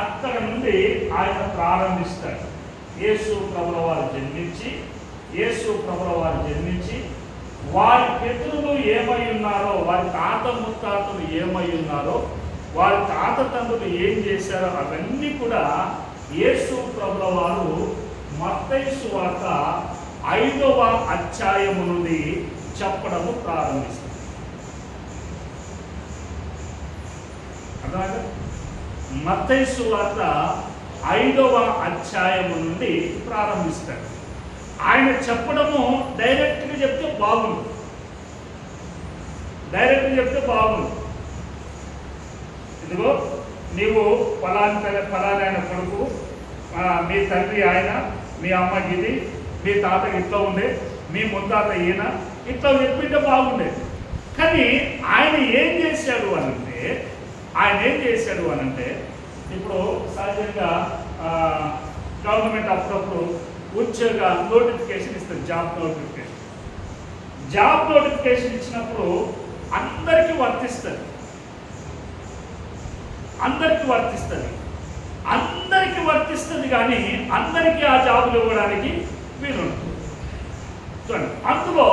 అక్కడ నుండి ఆయన ప్రారంభిస్తాడు. యేసు ప్రభుల వారు జన్మించి వారి పితరులు ఏమై ఉన్నారో, వారి తాత ముత్తాతలు ఏమై ఉన్నారో, వారి తాత తండ్రులు ఏం చేశారో అవన్నీ కూడా యేసు ప్రభుల వారు మత్తయి సువార్త 5వ అధ్యాయము నుండి చెప్పడము ప్రారంభిస్తారు. అర్థమైందా? మత్తయి సువార్త 5వ అధ్యాయము నుండి ప్రారంభిస్తాడు. ఆయన చెప్పడము డైరెక్ట్గా చెప్తే బాగుంది. ఇదిగో నీవు ఫలానా కొడుకు, మీ తండ్రి ఆయన, మీ అమ్మ గిది, మీ తాత ఇట్లా ఉండే, మీ ముత్తాత ఈయన, ఇట్లా చెప్పింటే బాగుండేది. కానీ ఆయన ఏం చేశాడు అనంటే ఇప్పుడు సహజంగా గవర్నమెంట్ అప్పుడప్పుడు ఉద్యోగ నోటిఫికేషన్ ఇస్తుంది. జాబ్ నోటిఫికేషన్ ఇచ్చినప్పుడు అందరికీ వర్తిస్తుంది. కానీ అందరికీ ఆ జాబులు ఇవ్వడానికి వీలుంటుంది. చూడండి, అందులో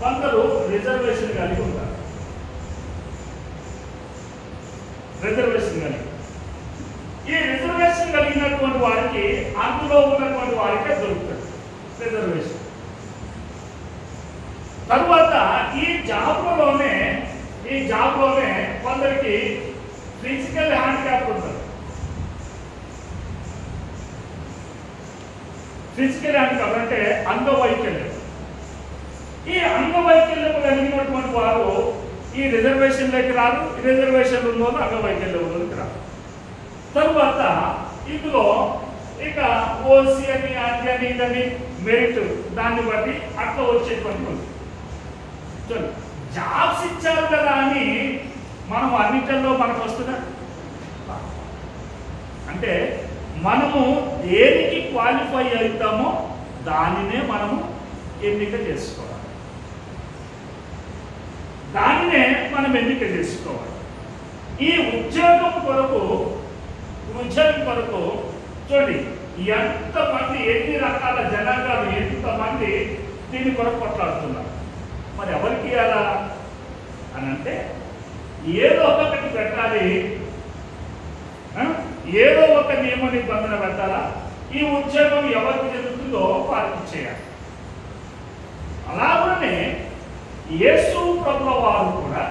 కొందరు రిజర్వేషన్ కలిగి ఉంటారు. ఈ రిజర్వేషన్ కలిగినటువంటి వారికి అందులో ఉన్నటువంటి వారికే దొరుకుతుంది రిజర్వేషన్. తరువాత ఈ జాబ్లోనే కొందరికి ఫిజికల్ హ్యాండిక్యాప్ ఉంటుంది. ఫిజికల్ హ్యాండిక్యాప్ అంటే అంగవైకల్యం. ఈ అంగవైకల్యం కలిగినటువంటి వారు ఈ రిజర్వేషన్లోకి రారు, రిజర్వేషన్లు ఉన్న వాళ్ళు అంగవైకల్యంలోకి రారు. తరువాత ఇందులో ఇక ఓసీ అని అది అని ఇదని మెరిట్ దాన్ని బట్టి అట్లా వచ్చేటువంటి ఉంది. జాబ్స్ ఇచ్చారు కదా అని మనం అన్నింటిలో మనకు వస్తుందా? అంటే మనము దేనికి క్వాలిఫై అవుతామో దానినే మనము ఎన్నిక చేసుకోవాలి, దానినే మనం ఎన్నిక చేసుకోవాలి. ఈ ఉద్యోగం కొరకు చూడండి ఎంతమంది, ఎన్ని రకాల జనాంగాలు ఎంతమంది దీని కొరకు కొట్లాడుతున్నారు. మరి ఎవరికి ఇవ్వాలా అని అంటే ఏదో ఒకటి పెట్టాలి, ఏదో ఒక నియమ నిబంధన పెట్టాలా. ఈ ఉద్యోగం ఎవరికి జరుగుతుందో వారికి చేయాలి. అలాగనే యేసు ప్రభుల వారు కూడా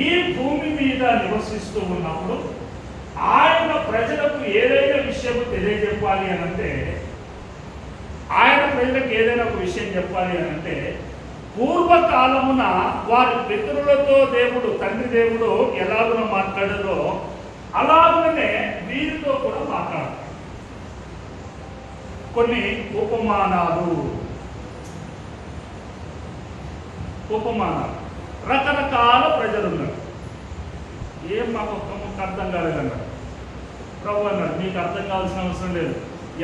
ఈ భూమి మీద నివసిస్తూ ఉన్నప్పుడు ఆయన ప్రజలకు ఏదైనా విషయం తెలియజెప్పాలి అని అంటే, ఆయన ప్రజలకు ఏదైనా ఒక విషయం చెప్పాలి అని అంటే, పూర్వకాలమున వారి పితరులతో దేవుడు, తండ్రి దేవుడు ఎలాగున మాట్లాడారో అలాగనే వీరితో కూడా మాట్లాడతారు. కొన్ని ఉపమానాలు రకరకాల ప్రజలు ఉన్నారు. ఏం మాకు అర్థం కాలేదన్నారు. ప్రభు అన్నాడు, మీకు అర్థం కావాల్సిన అవసరం లేదు,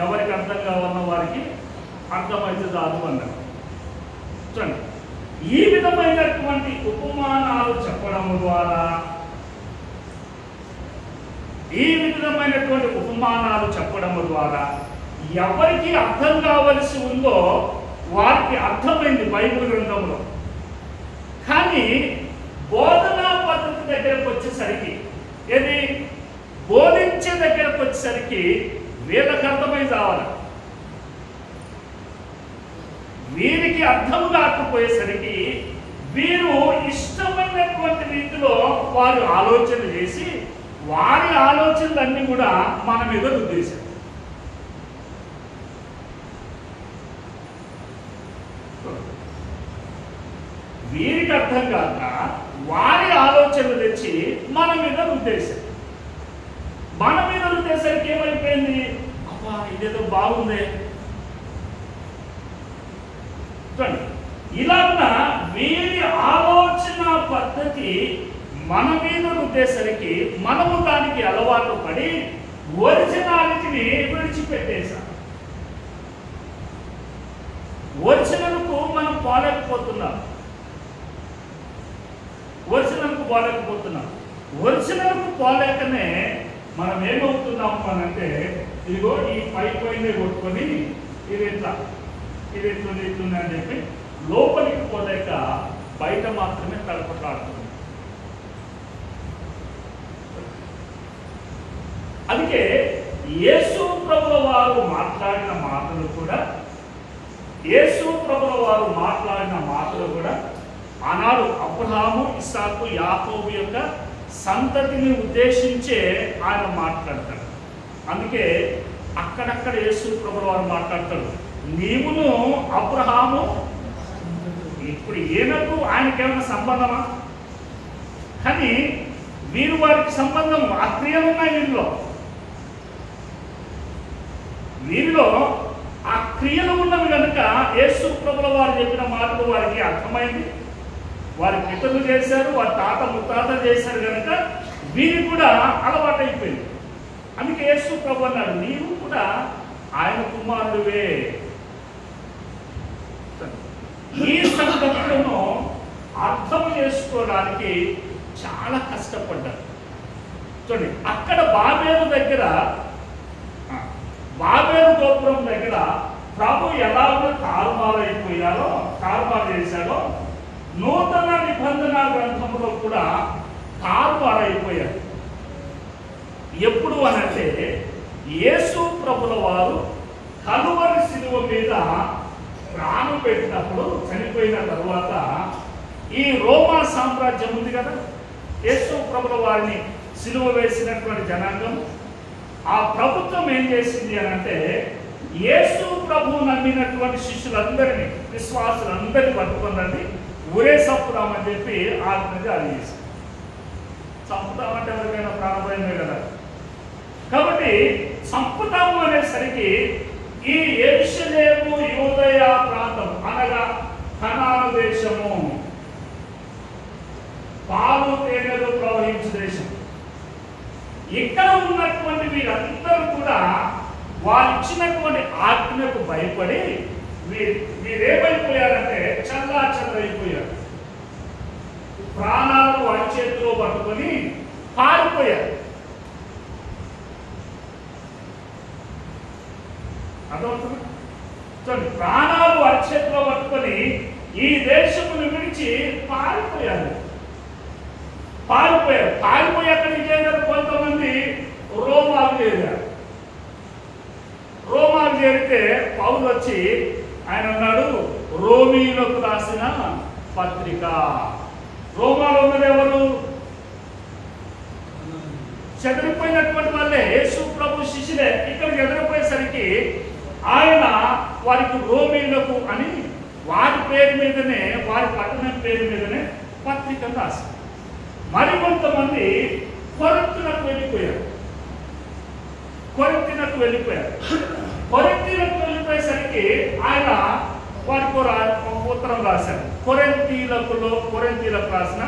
ఎవరికి అర్థం కావాలన్న వారికి అర్థమైతే చాలు అన్నారు. చూడండి, ఈ విధమైనటువంటి ఉపమానాలు చెప్పడం ద్వారా, ఎవరికి అర్థం కావలసి ఉందో వారికి అర్థమైంది బైబిల్ గ్రంథంలో. కానీ బోధనా పద్ధతి దగ్గరకు వచ్చేసరికి, ఏది బోధించే దగ్గరకు వచ్చేసరికి వీళ్ళకి అర్థమై కావాలి. వీరికి అర్థం కాకపోయేసరికి వీరు ఇష్టమైనటువంటి రీతిలో వారు ఆలోచన చేసి వారి ఆలోచనలన్నీ కూడా మన మీద రుద్దేశారు. వీరికి అర్థం కాక వారి ఆలోచనలు తెచ్చి మన మీద రుద్దేశారు. మన మీద రుద్దేసరికి ఏమైపోయింది, అబ్బా ఇదేదో బాగుంది. ఇలాగున వీరి ఆలోచన పద్ధతి మన మీద రుద్దేసరికి మనము దానికి అలవాటు పడి ఒరిజినాలిటీని విడిచిపెట్టేశాం. ఒరిజినల్కు మనం పోలేకపోతున్నాం. ఒరిజినల్కు పోలేకనే మనం ఏమవుతున్నాము అని అంటే, ఇదిగో ఈ పైనే కొట్టుకొని ఇది ఇట్లుంది అని చెప్పి లోపలికి పోలేక బయట మాత్రమే తలపట్లాడుతుంది. అందుకే యేసు ప్రభుల వారు మాట్లాడిన మాటలు కూడా ఆనాడు అబ్రహాము, ఇస్సాకు, యాకోబు యొక్క సంతతిని ఉద్దేశించే ఆయన మాట్లాడతాడు. అందుకే అక్కడక్కడ యేసు ప్రభుల వారు మాట్లాడతాడు, నీవును అబ్రహాము. ఇప్పుడు ఈయనకు ఆయనకేమైనా సంబంధమా? కానీ వీరు వారికి సంబంధం, ఆ క్రియలు ఉన్నాయి వీరిలో ఆ క్రియలు ఉన్నవి కనుక యేసు ప్రభుల వారు చెప్పిన మాటలు వారికి అర్థమైంది. వారి పితరులు చేశారు, వారి తాత ముత్తాతలు చేశారు కనుక వీరికి కూడా అలవాటు అయిపోయింది. అందుకే యేసు ప్రభు అన్నాడు, నీవు కూడా ఆయన కుమారుడువే. ఈ సంగతులను అర్థం చేసుకోవడానికి చాలా కష్టపడ్డారు. చూడండి, అక్కడ బాబేలు గోపురం దగ్గర ప్రభు ఎలాగో తారుమారు చేశాడో నూతన నిబంధన గ్రంథంలో కూడా తారుమారైపోయారు. ఎప్పుడు అనంటే యేసు ప్రభుల వారు కలువరి శిలువ మీద ప్రాణం పెట్టినప్పుడు, చనిపోయిన తరువాత ఈ రోమా సామ్రాజ్యం ఉంది కదా, యేసు ప్రభుల వారిని సిలువ వేసినటువంటి జనాంగం, ఆ ప్రభుత్వం ఏం చేసింది అని అంటే యేసు ప్రభు నమ్మినటువంటి శిష్యులందరినీ, విశ్వాసులందరినీ పట్టుకుందండి, ఊరే చంపుదామని చెప్పి ఆజ్ఞ జారీ చేశారు. చంపుతామంటే ఎవరికైనా ప్రాణభయమే కదా. కాబట్టి చంపుతాము అనేసరికి ఈ యెరూషలేము యూదయ ప్రాంతం అనగా కనాను దేశము, పాలు తేనెలు ప్రవహించే దేశం, ఇక్కడ ఉన్నటువంటి వీరందరూ కూడా వారు ఇచ్చినటువంటి ఆజ్ఞకు భయపడి వీరేమైపోయారంటే చల్లా చెదరైపోయారు. ప్రాణాలు వారి చేతిలో పట్టుకొని పారిపోయారు. అర్థమవుతుంది? చూడండి, ప్రాణాలు వారి చేతిలో పట్టుకొని ఈ దేశమును విడిచి పారిపోయారు. పారిపోయి అక్కడికి చేరారు. కొంతమంది రోమాలు చేరారు. రోమాలు చేరితే పౌలు వచ్చి ఆయన అన్నాడు, రోమీలకు రాసిన పత్రిక. రోమాలో ఉన్నది ఎవరు? చెదిరిపోయినటువంటి వాళ్ళే, యేసు ప్రభు శిష్యులే. ఇక్కడికి ఎదిరిపోయేసరికి ఆయన వారికి రోమీలకు అని వారి పేరు మీదనే, వారి పట్టణం పేరు మీదనే పత్రిక రాశారు. మరికొంతమంది కొరింథీయులకు వెళ్ళిపోయారు. కొరింథీయులకు వెళ్ళిపోయేసరికి ఆయన వారికి ఉత్తరం రాశారు. కొరింథీయులకు రాసిన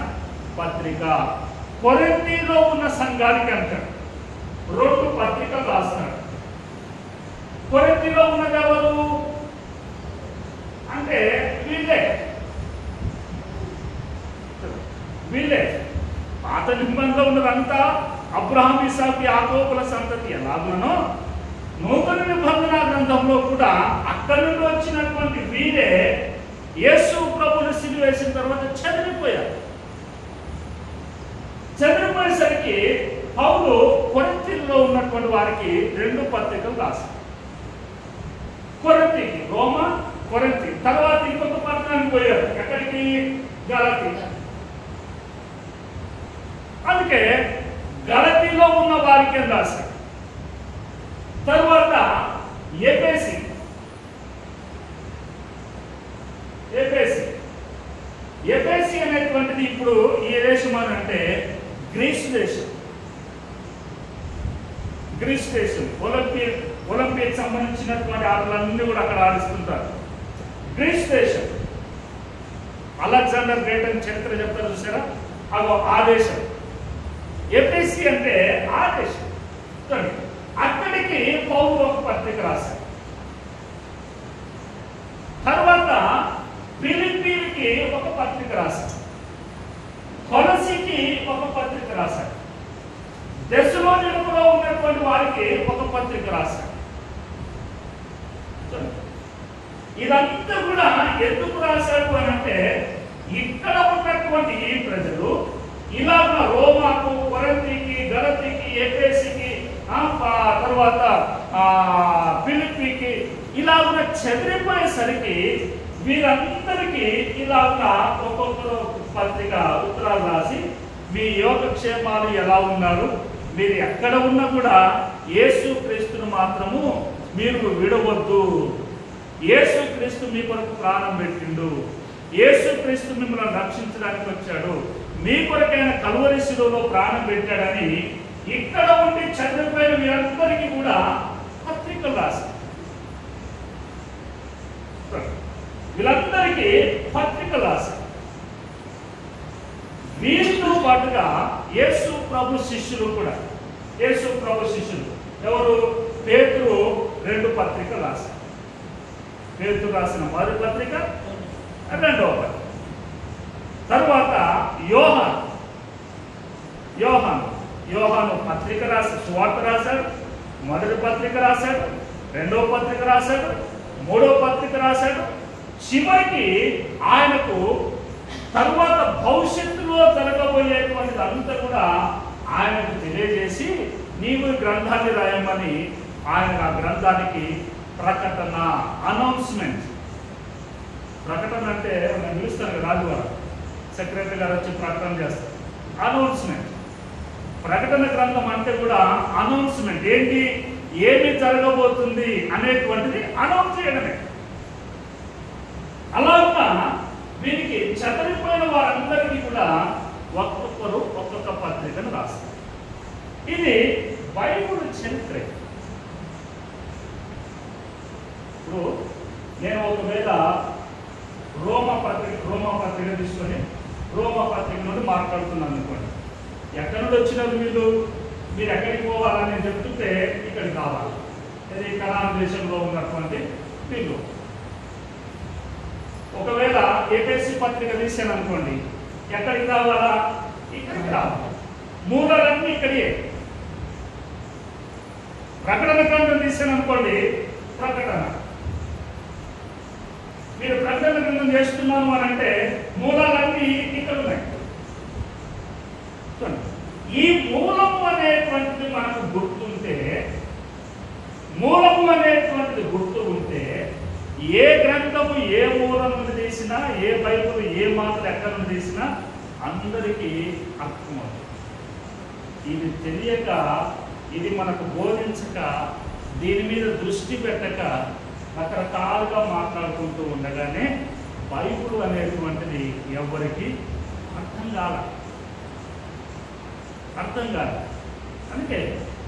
పత్రిక. కొరింథీలో ఉన్న సంఘానికి అంటారు 2 పత్రికలు రాస్తున్నాడు. కొరింథీలో ఉన్నది ఎవరు అంటే వీళ్ళే. పాత నిబంధనలో ఉన్నదంతా అబ్రహాం, ఇస్సాకు, యాకోబుల సంతతి ఎలాగునో, నూతన నిబంధన గ్రంథంలో కూడా అక్కడి నుండి వచ్చినటువంటి వీరే యేసు ప్రభువుని సిలువ వేసిన తర్వాత చెదిరిపోయారు. చెదిరిపోయేసరికి పౌలు కొరింథీలో ఉన్నటువంటి వారికి 2 పత్రికలు రాశారు. కొరింథీకి, రోమా, కొరింథీ. తర్వాత ఇంకొక పట్టణానికి పోయారు. ఎక్కడికి? గలతీ. అందుకే గలతీలో ఉన్న వారికి రాశారు. తర్వాత ఎఫెసీ అనేటువంటిది ఇప్పుడు ఈ దేశం అని అంటే గ్రీస్ దేశం. ఒలింపిక్ సంబంధించినటువంటి ఆటలన్నీ కూడా అక్కడ ఆడిస్తుంటారు. గ్రీస్ దేశం. అలెగ్జాండర్ గ్రేట్ అని చరిత్ర చెప్తారు చూసారా, అగో ఆ దేశం. ఎఫెసీ అంటే ఆ దేశం. అక్కడికి పౌలు ఒక పత్రిక రాశారు. తర్వాత ఫిలిప్పీకి ఒక పత్రిక రాశారు. కొలసీకి ఒక పత్రిక రాశారు. దెస్సలోనికలో ఉన్నటువంటి వారికి ఒక పత్రిక రాశారు. ఇదంతా కూడా ఎందుకు రాశారు అని అంటే, ఇక్కడ ఉన్నటువంటి ఈ ప్రజలు ఇలాగ రోమాకు, కొరింథీకి, గలతీకి, ఎఫెసీకి, తర్వాత ఫిలిప్పీకి ఇలాగ చెదిరిపోయేసరికి వీరందరికీ ఇలాగ ఒక్కొక్కరు పత్రిక ఉత్తరాలు రాసి మీ యోగక్షేమాలు ఎలా ఉన్నారు, మీరు ఎక్కడ ఉన్నా కూడా యేసు క్రీస్తును మాత్రము మీరు విడవద్దు, యేసు క్రీస్తు మీ కొరకు ప్రాణం పెట్టిండు, యేసు క్రీస్తు మిమ్మల్ని రక్షించడానికి వచ్చాడు, మీ కొరకైన కల్వరి శిలువలో ప్రాణం పెట్టాడని ఇక్కడ ఉండి చదివిపోయిన మీరందరికీ కూడా పత్రికలు రాశారు. వీళ్ళందరికీ పత్రికలు రాశారు. వీరితో పాటుగా యేసు ప్రభు శిష్యులు కూడా, యేసు ప్రభు శిష్యులు ఎవరు? పేతురు 2 పత్రికలు రాశారు. పేతురు రాసిన మొదటి పత్రిక, 2వ పత్రిక. తర్వాత యోహాను పత్రిక రాశాడు, సువార్త రాశాడు, మొదటి పత్రిక రాశాడు, 2వ పత్రిక రాశాడు, 3వ పత్రిక రాశాడు. చివరికి ఆయనకు తరువాత భవిష్యత్తులో జరగబోయేటువంటిది అంతా కూడా ఆయనకు తెలియజేసి నీవు గ్రంథాన్ని రాయమని ఆయన ఆ గ్రంథానికి ప్రకటన, అనౌన్స్మెంట్. ప్రకటన అంటే నేను పిలుస్తాను కదా, రాజువారు సెక్రటరీ గారు వచ్చి ప్రకటన చేస్తారు. అనౌన్స్మెంట్. ప్రకటన గ్రంథం అంటే కూడా అనౌన్స్మెంట్. ఏంటి? ఏమి జరగబోతుంది అనేటువంటిది అనౌన్స్ చేయడమే. అలాగా వీరికి చెదరిపోయిన వారందరికీ కూడా ఒక్కొక్కరు ఒక్కొక్క పత్రికను రాస్తారు. ఇది బైబిల్ చరిత్ర. ఇప్పుడు నేను ఒకవేళ రోమా పత్రిక తీసుకొని రోమా పత్రిక నుండి మాట్లాడుతున్నాను అనుకోండి. ఎక్కడి నుండి వచ్చినారు మీరు ఎక్కడికి పోవాలని చెప్తుంటే ఇక్కడికి కావాలి. ఇది కనాన్ దేశంలో ఉన్నటువంటి వీళ్ళు. ఒకవేళ ఏపీఎస్సీ పత్రిక తీసాను అనుకోండి, ఎక్కడికి రావాలా? ఇక్కడికి రావాలి. మూలాలన్నీ ఇక్కడే. ప్రకటన గ్రంథం తీసాను అనుకోండి, ప్రకటన. మీరు ప్రకటన గ్రంథం చేస్తున్నాను అని అంటే మూలాలన్నీ ఇక్కడ ఉన్నాయి. ఈ మూలము అనేటువంటిది మనకు గుర్తుంటే, మూలము అనేటువంటిది గుర్తు ఉంటే ఏ గ్రంథము ఏ మూలం నుండి తీసినా, ఏ బైబిల్ ఏ మాటలు ఎక్కడి నుండి తీసినా అందరికీ అర్థమవుతుంది. ఇది తెలియక, ఇది మనకు బోధించక, దీని మీద దృష్టి పెట్టక రకరకాలుగా మాట్లాడుకుంటూ ఉండగానే బైబిల్ అనేటువంటిది ఎవరికి అర్థం కాదు. అందుకే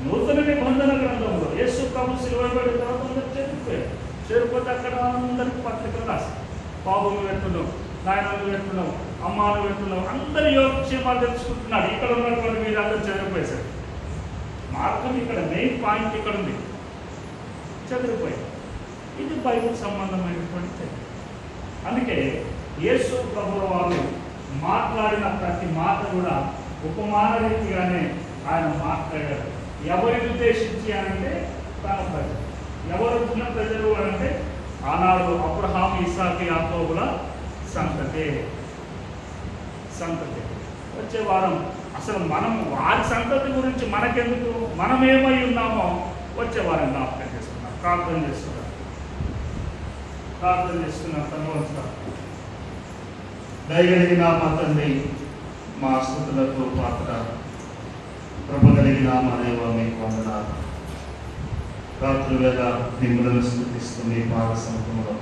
నూతన నిబంధన గ్రంథంలో యేసు ప్రభు సిలువబడిన తర్వాత అందరూ చేరిపోతే అక్కడ అందరికి పత్రికలు రాశారు. బాబును పెట్టున్నావు, నాయనను పెట్టున్నావు, అమ్మాను పెట్టున్నావు, అందరి యోగక్షేమాలు తెలుసుకుంటున్నాడు. ఇక్కడ ఉన్నటువంటి మీరు అందరూ చదివిపోయేశారు. మార్గం ఇక్కడ మెయిన్ పాయింట్ ఇక్కడ ఉంది, చదివిపోయారు. ఇది బైబిల్ సంబంధమైనటువంటి. అందుకే యేసు ప్రభువుల వారు మాట్లాడిన ప్రతి మాట కూడా ఉపమాన రీతిగానే ఆయన మాట్లాడారు. ఎవరిని ఉద్దేశించి అంటే తన ప్రజలు. ఎవరు చిన్న ప్రజలు అంటే ఆనాడు అబ్రహాము, ఇస్సాకు, యాకోబుల సంతతి. వచ్చే వారం అసలు మనం వారి సంతతి గురించి మనకెందుకు, మనం ఏమై ఉన్నామో వచ్చే వారం జ్ఞాపకం చేసుకున్నాం. ప్రార్థన చేస్తున్నాం. తను దయగలిగిన మా తండ్రి, మా స్తుతులకు పాత్ర, కృప కలిగిన మా దేవ, మీకు వందనాలు. రాత్రి వేళ మిమ్మల్ని స్తుతిస్తూ మీ పాద సముఖంలో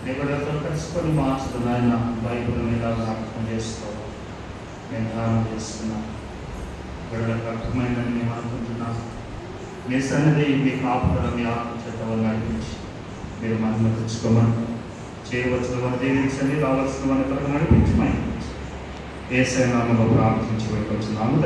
నీ బిడ్డలతో కలుసుకొని మార్చదు నాయన. బైబిల్ని ఇలా జ్ఞాపకం చేస్తూ నేను ధ్యానం చేస్తున్నాను. బిడ్డలకు అర్థమైందని మేము అనుకుంటున్నాను. మీ సన్నిధి, మీ కాపుదల, మీ ఆత్మచేతలు నడిపించి మీరు మహిమ తెచ్చుకోమని, చేయవలసిన వారు దీవించండి, రావాల్సిన వారిని త్వరగా నడిపించమని యేసయ్య నామములో ప్రార్థించి వెళ్ళొచ్చున్నాము.